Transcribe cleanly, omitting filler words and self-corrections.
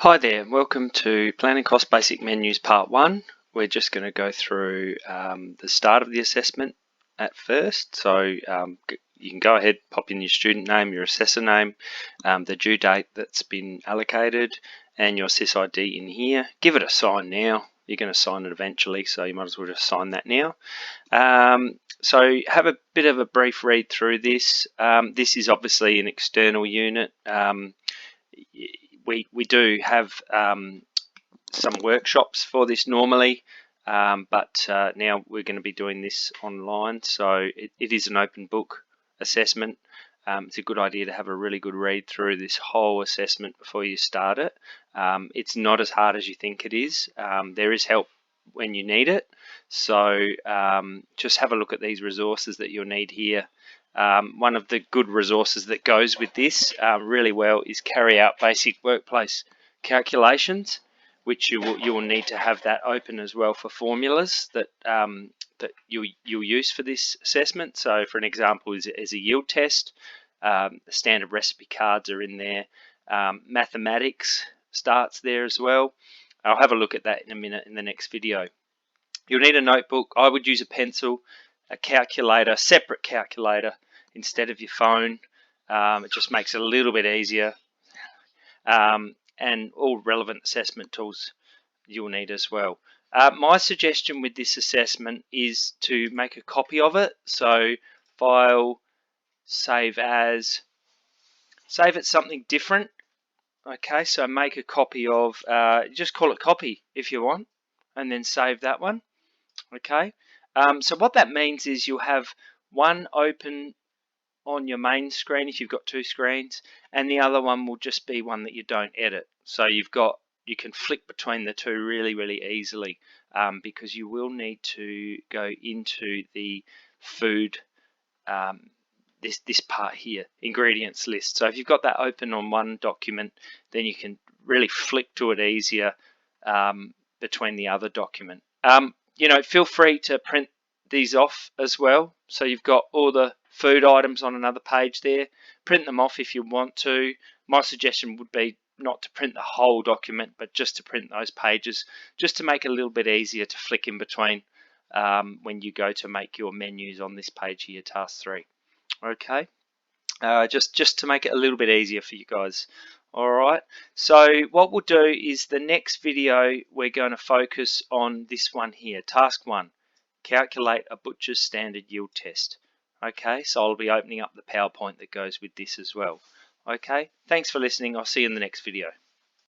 Hi there, welcome to Planning Cost Basic Menus Part 1. We're just going to go through the start of the assessment at first. So you can go ahead, pop in your student name, your assessor name, the due date that's been allocated, and your SIS-ID in here. Give it a sign now. You're going to sign it eventually, so you might as well just sign that now. So have a bit of a brief read through this. This is obviously an external unit. We do have some workshops for this normally, but now we're going to be doing this online, so it is an open book assessment. It's a good idea to have a really good read through this whole assessment before you start it. It's not as hard as you think it is. There is help when you need it, so just have a look at these resources that you'll need here. One of the good resources that goes with this really well is Carry Out Basic Workplace Calculations, which you will need to have that open as well for formulas that that you'll use for this assessment. So for an example is a yield test. The standard recipe cards are in there. Mathematics starts there as well. I'll have a look at that in a minute in the next video. You'll need a notebook. I would use a pencil, a calculator, separate calculator instead of your phone. It just makes it a little bit easier. And all relevant assessment tools you'll need as well. My suggestion with this assessment is to make a copy of it. So file, save as, save it something different. Okay, so make a copy of, just call it copy if you want, and then save that one. Okay, so what that means is you'll have one open on your main screen if you've got two screens, and the other one will just be one that you don't edit. So you can flick between the two really easily, because you will need to go into the food, this part here, ingredients list. So if you've got that open on one document, then you can really flick to it easier between the other document. Feel free to print these off as well. So you've got all the food items on another page there. Print them off if you want to. My suggestion would be not to print the whole document, but just to print those pages, just to make it a little bit easier to flick in between when you go to make your menus on this page here, task 3. Okay, just to make it a little bit easier for you guys. Alright, so what we'll do is the next video we're going to focus on this one here, task 1, calculate a butcher's standard yield test. Okay, so I'll be opening up the PowerPoint that goes with this as well. Okay, thanks for listening. I'll see you in the next video.